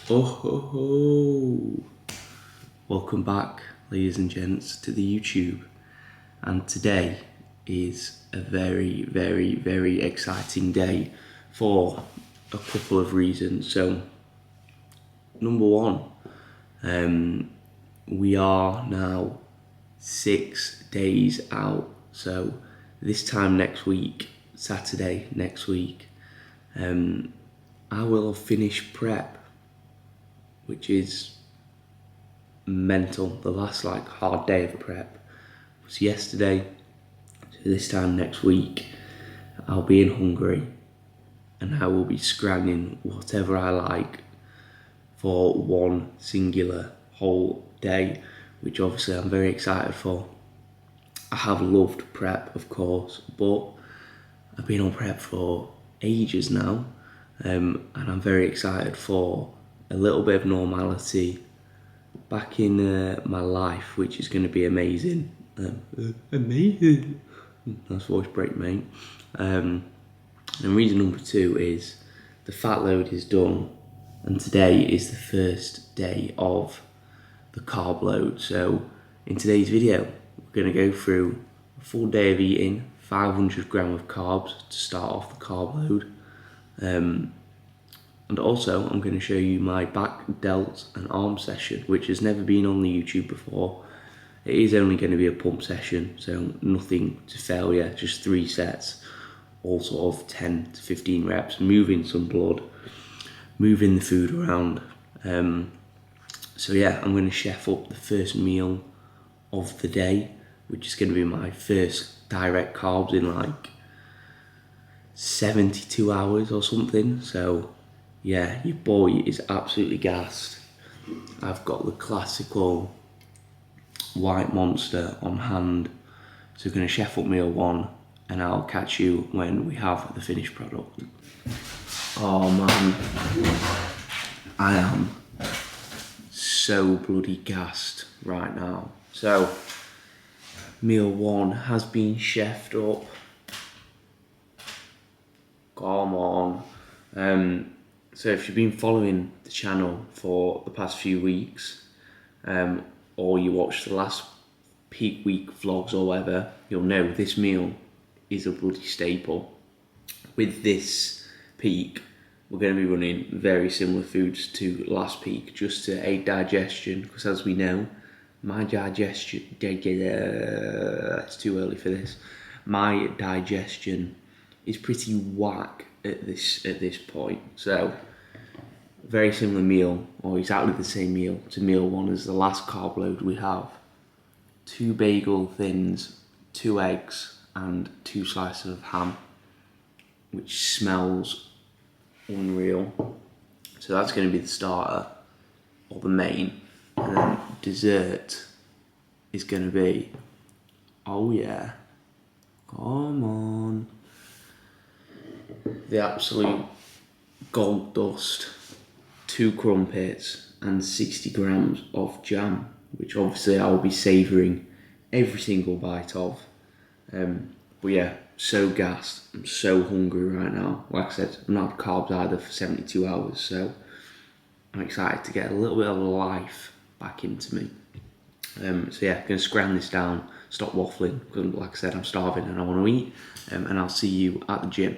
Oh ho ho! Welcome back, ladies and gents, to the YouTube. And today is a very exciting day for a couple of reasons. So, number one, we are now 6 days out. So, this time next week, Saturday next week, I will have finished prep, which is mental. The last hard day of prep was yesterday. So this time next week, I'll be in Hungary and I will be scranning whatever I like for one singular whole day, which obviously I'm very excited for. I have loved prep, of course, but I've been on prep for ages now, and I'm very excited for a little bit of normality back in my life, which is going to be amazing. Amazing. Nice voice break, mate. And reason number two is the fat load is done, and today is the first day of the carb load. So in today's video, we're going to go through a full day of eating 500 grams of carbs to start off the carb load. And also I'm going to show you my back, delt and arm session, which has never been on the YouTube before. It is only going to be a pump session, so nothing to failure, just 3 sets, all sort of 10 to 15 reps, moving some blood, moving the food around. So yeah, I'm going to chef up the first meal of the day, which is going to be my first direct carbs in 72 hours or something. So yeah, your boy is absolutely gassed. I've got the classical white monster on hand. So we're going to chef up meal 1 and I'll catch you when we have the finished product. Oh man, I am so bloody gassed right now. So meal 1 has been chefed up. Come on. So if you've been following the channel for the past few weeks, or you watched the last peak week vlogs or whatever, you'll know this meal is a bloody staple. With this peak, we're going to be running very similar foods to last peak, just to aid digestion, because as we know, my digestion, it's too early for this, my digestion is pretty whack at this point. So very similar meal, or exactly the same meal to meal 1 as the last carb load we have. 2 bagel thins, 2 eggs and 2 slices of ham, which smells unreal. So that's going to be the starter or the main, and then dessert is going to be, oh yeah, come on, the absolute gold dust, 2 crumpets and 60 grams of jam, which obviously I will be savouring every single bite of. But yeah, so gassed, I'm so hungry right now. Like I said, I've not had carbs either for 72 hours, so I'm excited to get a little bit of life back into me. So yeah, going to scram this down, stop waffling, because like I said, I'm starving and I want to eat, and I'll see you at the gym.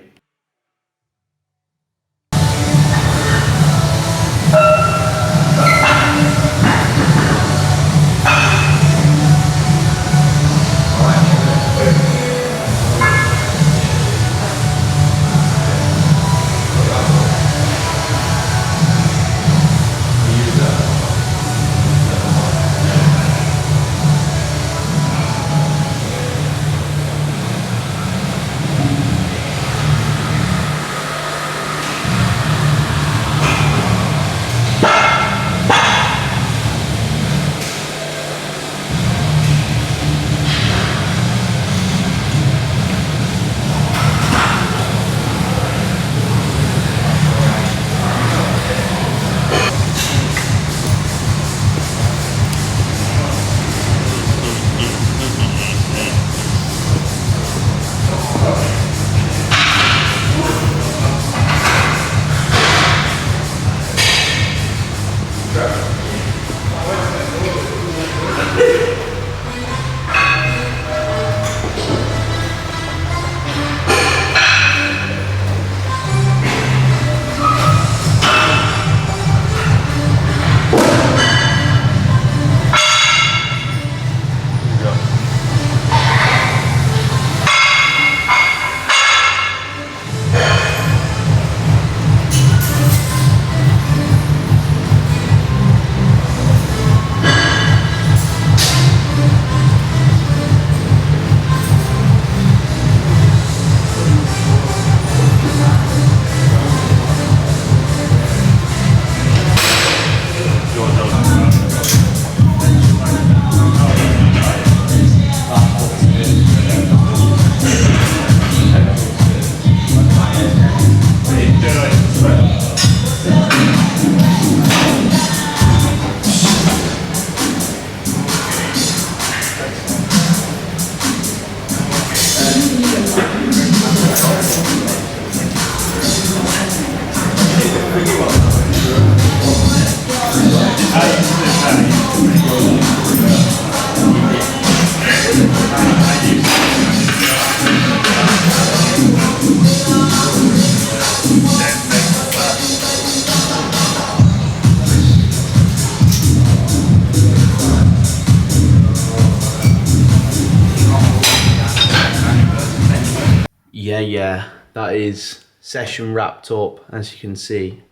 yeah, that is session wrapped up. As you can see,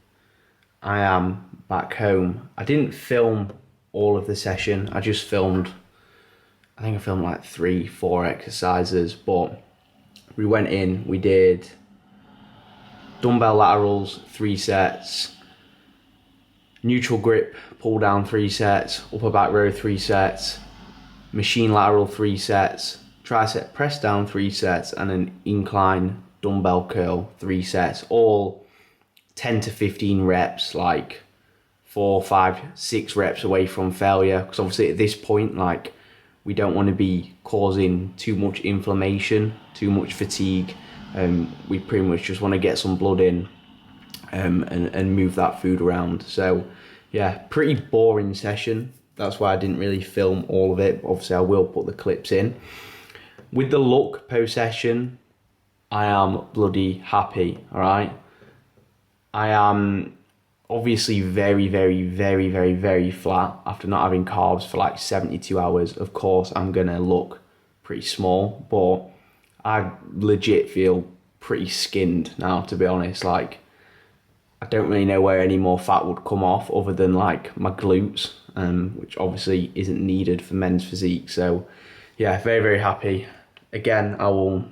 I am back home. I didn't film all of the session. I just filmed, I think I filmed like 3-4 exercises, but we went in, we did dumbbell laterals, 3 sets, neutral grip, pull down 3 sets, upper back row 3 sets, machine lateral 3 sets, tricep press down 3 sets, and an incline dumbbell curl 3 sets, all 10 to 15 reps, like 4, 5, 6 reps away from failure. Because obviously at this point, like, we don't want to be causing too much inflammation, too much fatigue. We pretty much just want to get some blood in and move that food around. So yeah, pretty boring session. That's why I didn't really film all of it, but obviously I will put the clips in. With the look post session, I am bloody happy, all right? I am obviously very, very, very, very, very flat after not having carbs for like 72 hours. Of course, I'm gonna look pretty small, but I legit feel pretty skinned now, to be honest. Like, I don't really know where any more fat would come off other than like my glutes, which obviously isn't needed for men's physique. So yeah, very, very happy. Again, I will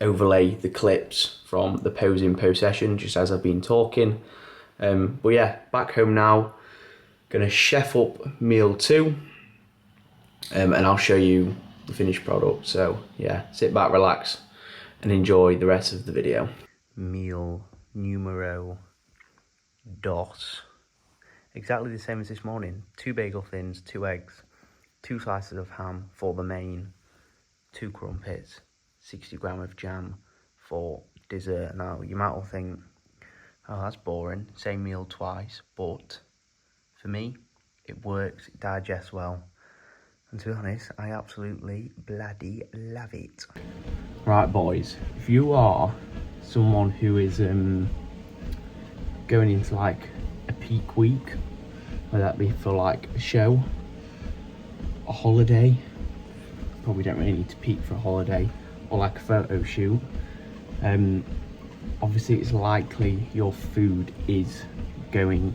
overlay the clips from the posing post session just as I've been talking. But yeah, back home now, gonna chef up meal 2, and I'll show you the finished product. So yeah, sit back, relax, and enjoy the rest of the video. Meal numero dos. Exactly the same as this morning. 2 bagel thins, 2 eggs, 2 slices of ham for the main, 2 crumpets, 60 grams of jam for dessert. Now, you might all think, oh, that's boring, same meal twice, but for me, it works, it digests well, and to be honest, I absolutely bloody love it. Right, boys, if you are someone who is going into like a peak week, whether that be for like a show, a holiday, probably don't really need to peak for a holiday, or like a photo shoot, obviously it's likely your food is going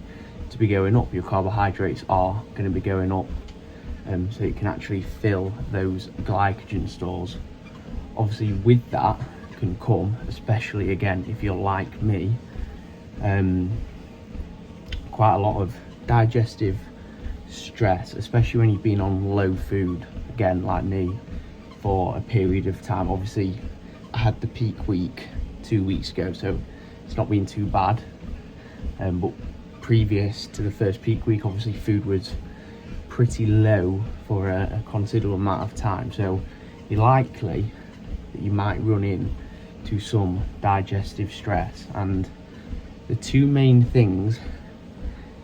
to be going up, your carbohydrates are going to be going up, so you can actually fill those glycogen stores. Obviously with that can come, especially again if you're like me, quite a lot of digestive stress, especially when you've been on low food, again like me, for a period of time. Obviously I had the peak week 2 weeks ago, so it's not been too bad, but previous to the first peak week, obviously food was pretty low for a considerable amount of time, so you're likely that you might run into some digestive stress. And the 2 main things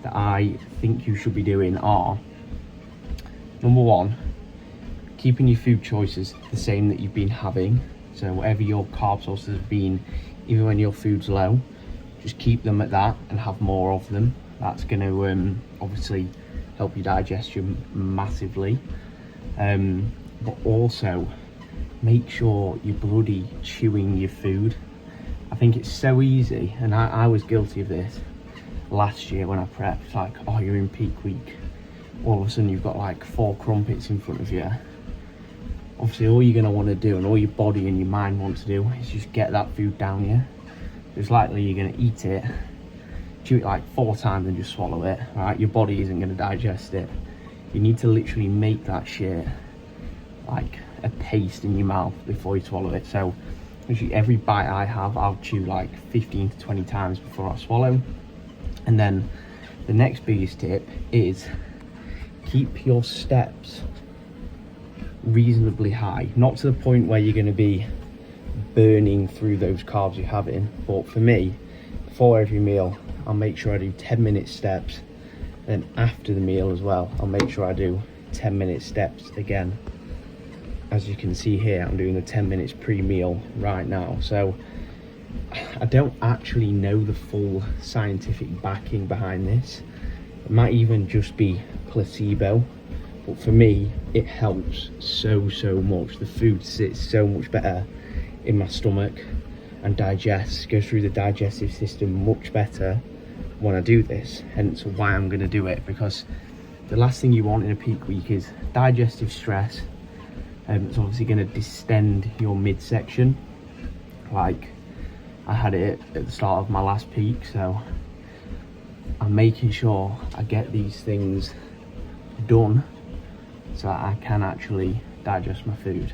that I think you should be doing are, number 1, keeping your food choices the same that you've been having. So whatever your carb sources have been, even when your food's low, just keep them at that and have more of them. That's going to obviously help your digestion massively. But also make sure you're bloody chewing your food. I think it's so easy, and I was guilty of this last year when I prepped. It's like, oh, you're in peak week, all of a sudden you've got like 4 crumpets in front of you. Obviously all you're going to want to do, and all your body and your mind want to do, is just get that food down you. It's likely you're going to eat it, chew it like 4 times and just swallow it, right? Your body isn't going to digest it. You need to literally make that shit like a paste in your mouth before you swallow it. So literally every bite I have, I'll chew like 15 to 20 times before I swallow. And then the next biggest tip is keep your steps reasonably high, not to the point where you're going to be burning through those carbs you're having, but for me, before every meal I'll make sure I do 10-minute steps, and after the meal as well I'll make sure I do 10-minute steps again. As you can see here, I'm doing the 10 minutes pre-meal right now. So I don't actually know the full scientific backing behind this. It might even just be placebo, but for me it helps so much. The food sits so much better in my stomach, and go through the digestive system much better when I do this, hence why I'm going to do it, because the last thing you want in a peak week is digestive stress. It's obviously going to distend your midsection, like I had it at the start of my last peak, so I'm making sure I get these things done so that I can actually digest my food.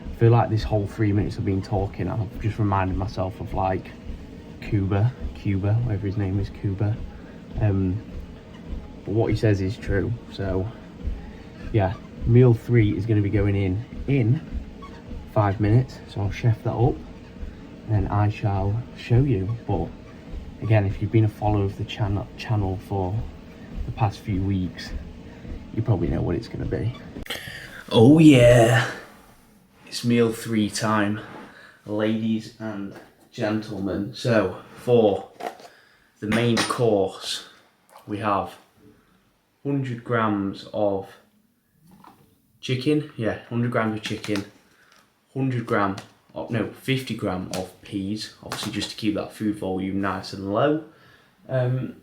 I feel like this whole 3 minutes I've been talking, I've just reminded myself of like Cuba, whatever his name is, Cuba. But what he says is true. So yeah, meal 3 is going to be going in 5 minutes, so I'll chef that up and I shall show you. But again, if you've been a follower of the channel for the past few weeks, you probably know what it's going to be. Oh yeah, it's meal 3 time, ladies and gentlemen. So for the main course, we have 100 grams of chicken, 100 grams of chicken, 50 gram of peas, obviously just to keep that food volume nice and low. And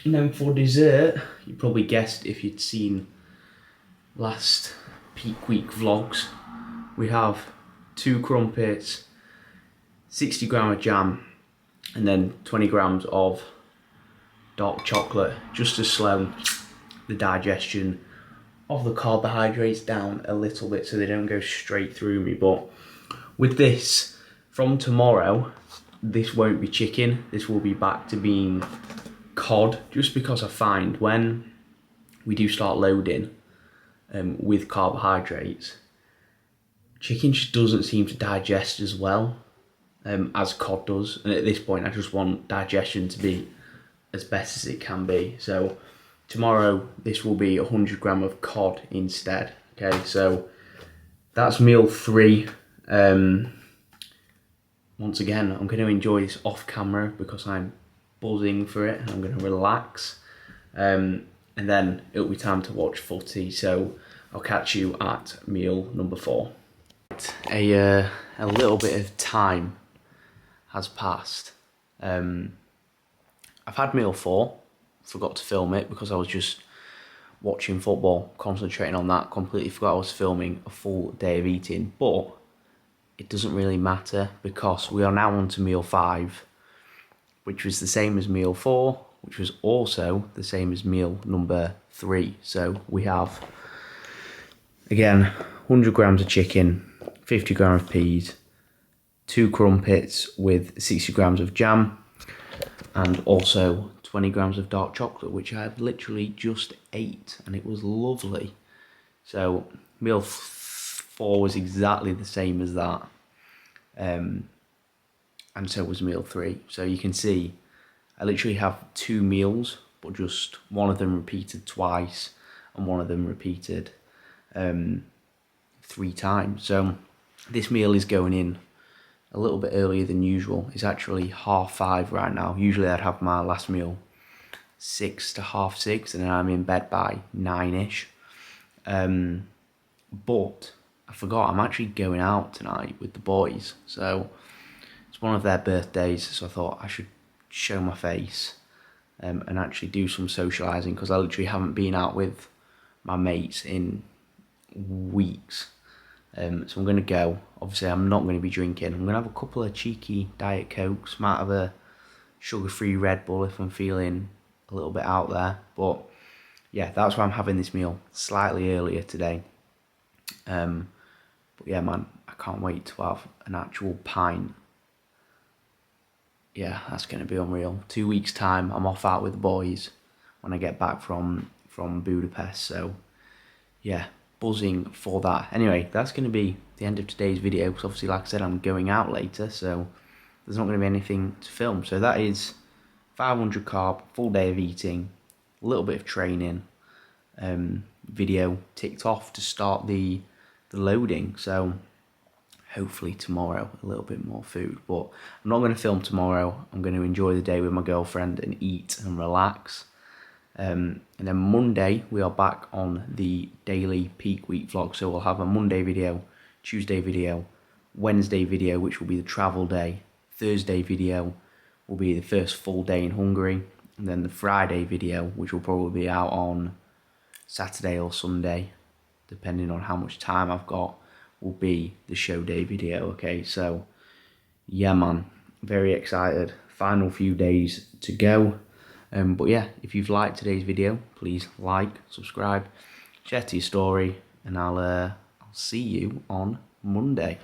then for dessert, you probably guessed if you'd seen last peak week vlogs, we have 2 crumpets, 60 gram of jam, and then 20 grams of dark chocolate, just to slow the digestion of the carbohydrates down a little bit so they don't go straight through me. But with this, from tomorrow, this won't be chicken, this will be back to being cod, just because I find when we do start loading with carbohydrates, chicken just doesn't seem to digest as well as cod does, and at this point I just want digestion to be as best as it can be. So tomorrow this will be 100 gram of cod instead. Okay, so that's meal 3. Once again, I'm going to enjoy this off camera because I'm buzzing for it and I'm going to relax, and then it'll be time to watch footy, so I'll catch you at meal number 4. A little bit of time has passed. I've had meal 4, forgot to film it because I was just watching football, concentrating on that, completely forgot I was filming a full day of eating, but it doesn't really matter because we are now on to meal 5, which was the same as meal 4, which was also the same as meal number 3. So we have, again, 100 grams of chicken, 50 grams of peas, 2 crumpets with 60 grams of jam, and also 20 grams of dark chocolate, which I have literally just ate, and it was lovely. So meal 4 was exactly the same as that, and so was meal 3. So you can see I literally have 2 meals, but just one of them repeated twice and one of them repeated 3 times. So this meal is going in a little bit earlier than usual. It's actually 5:30 right now. Usually I'd have my last meal 6 to 6:30, and then I'm in bed by 9ish. But I forgot, I'm actually going out tonight with the boys. So it's one of their birthdays, so I thought I should show my face and actually do some socialising, because I literally haven't been out with my mates in weeks. So I'm going to go. Obviously I'm not going to be drinking. I'm going to have a couple of cheeky Diet Cokes, might have a sugar-free Red Bull if I'm feeling a little bit out there. But yeah, that's why I'm having this meal slightly earlier today. But yeah, man, I can't wait to have an actual pint. Yeah, that's going to be unreal. 2 weeks time, I'm off out with the boys when I get back from Budapest. So yeah, buzzing for that. Anyway, that's going to be the end of today's video, because obviously, like I said, I'm going out later, so there's not going to be anything to film. So that is 500 carb, full day of eating, a little bit of training, video ticked off to start the loading. So hopefully tomorrow a little bit more food, but I'm not going to film tomorrow. I'm going to enjoy the day with my girlfriend and eat and relax. And then Monday we are back on the daily peak week vlog, so we'll have a Monday video, Tuesday video, Wednesday video, which will be the travel day, Thursday video will be the first full day in Hungary, and then the Friday video, which will probably be out on Saturday or Sunday, depending on how much time I've got, will be the show day video. Okay, so yeah, man, very excited. Final few days to go. But yeah, if you've liked today's video, please like, subscribe, share to your story, and I'll see you on Monday.